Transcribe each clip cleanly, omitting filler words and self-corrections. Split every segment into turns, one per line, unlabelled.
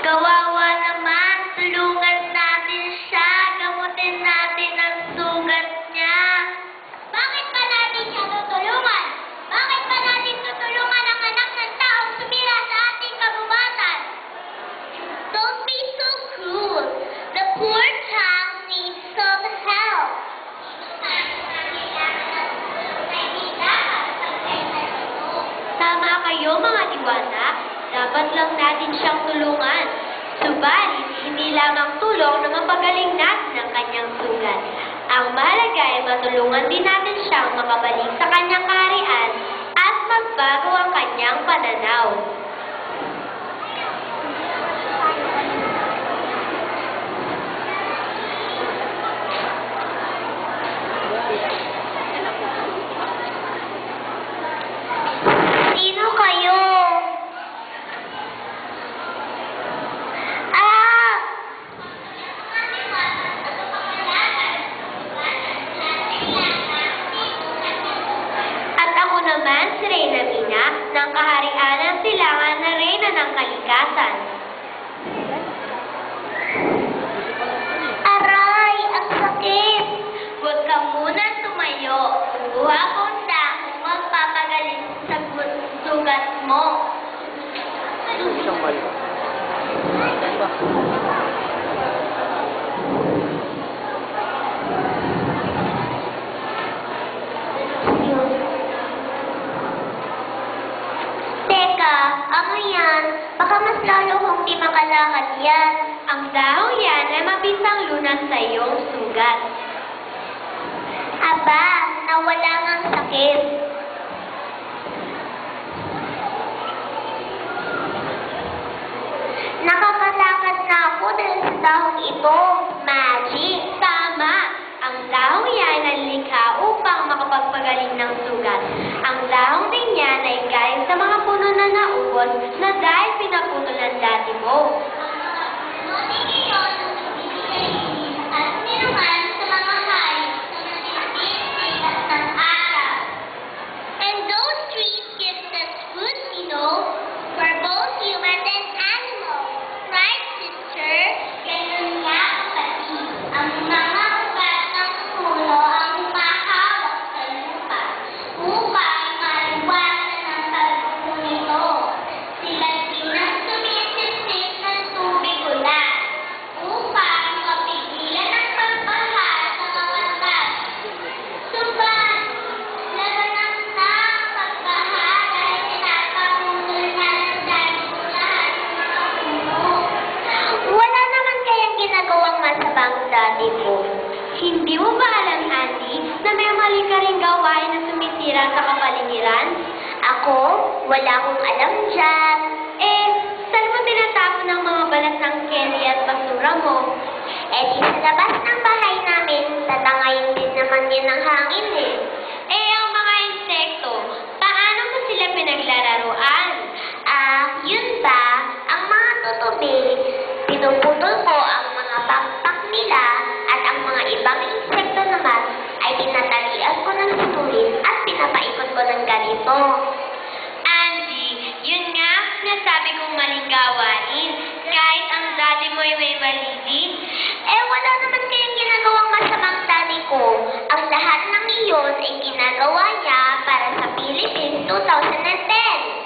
Kawawa naman, tulungan natin siya, gamutin natin ang sugat niya. Bakit pa natin siya tutulungan? Bakit pa natin tutulungan ang anak ng taong sumira sa ating kabubatan? Don't be so cruel. The poor child needs some help. Tama kayo mga diwata. Dapat lang natin siyang tulungan. Subalit, hindi lamang tulong na mapagaling natin ang kanyang sugat. Ang mahalaga ay matulungan din natin siyang makabalik sa kanyang kaharian at magbago ang kanyang pananaw. Sino kayo? Naman si Reyna Mina ng kaharian ng silangan na Reyna ng Kalikasan. Aray, ang sakit! Huwag ka muna tumayo. Kuha kong dahong magpapagaling sa sugat mo.
Isang balo.
Ano yan? Baka mas lalo kong di makalakad yan. Ang dahong yan ay mabisang lunas sa iyong sugat. Aba, nawala ng sakit. Nakakalakad na ako dahil sa dahong ito. Magic! Tama! Ang dahong yan ay likha upang makapagpagaling ng sugat. Ang dahong din yan ay galing sa mga puno na naubos na dahil pinaputulan dati mo. At minuman sa mga hayop na nagtitindigas ng araw. And those trees give us food, you know, for both humans and animals. Right, sister? Ganun nga, kapatid. Ang mga ugat ng puno ang humahawak sa lupa upang maliwasan ang pagbuo nito. Sila din ang sumisipsip ng tubig ulan upang mapigilan ang pagbaha sa kawasan. Subalit, labanan na ang pagbaha dahil pinapaputol na ng dahil lahat ng mga puno. Wala naman kayang ginagawang masabang dati ko. Hindi mo ba alam, Andy, na may mali ka rin gawain na sumisira sa kapaligiran? Ako? Wala akong alam dyan. Saan mo tinatapon ang mga balat ng candy at basura mo? Di sa labas ng bahay namin, tatangayin din naman yan ng hangin ang mga insekto, paano mo sila pinaglalaruan? Yun ba? Ang mga tutubi, pinuputol ko ang mga pakpak nila at ang mga ibang insekto naman ay tinatalian ko ng situlin at pinapaikot ko ng ganito. Andy, yun nga sinasabi kong maling gawain. Kahit ang daddy mo ay may mali din. Wala naman kayang ginagawang masamang daddy ko. Ang lahat ng iyon ay ginagawa niya para sa Philippines 2010.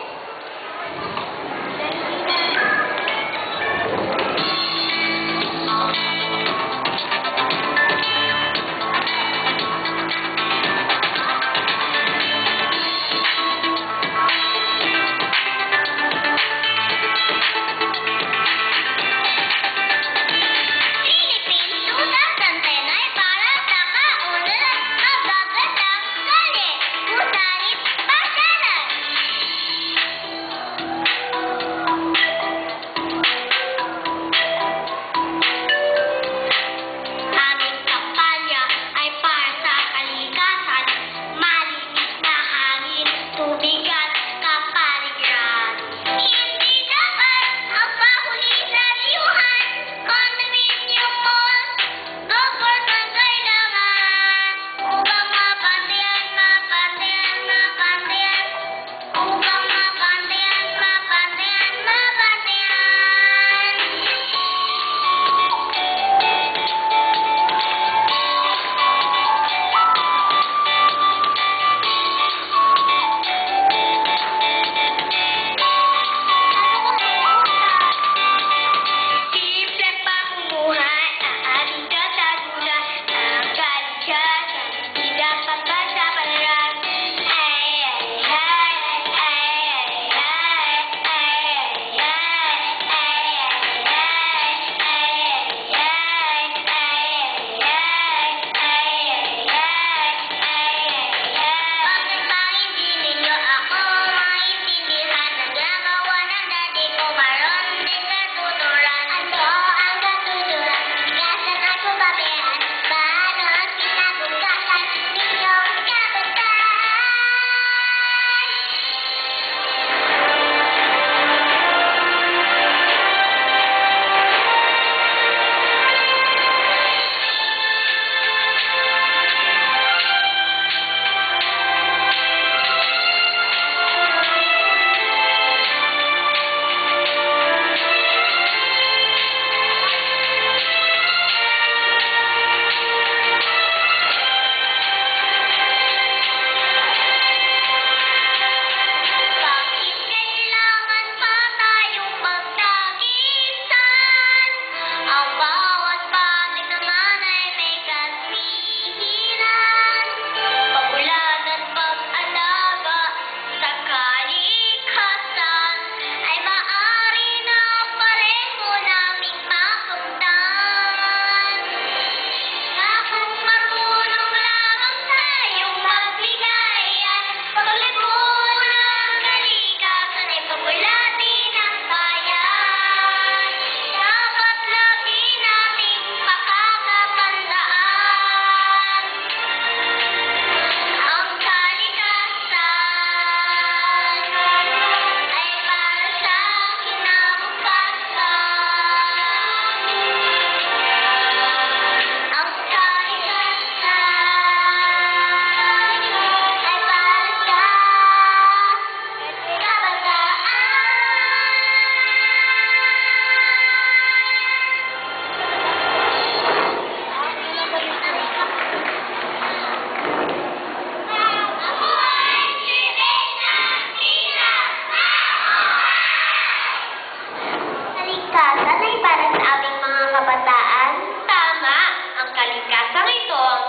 cat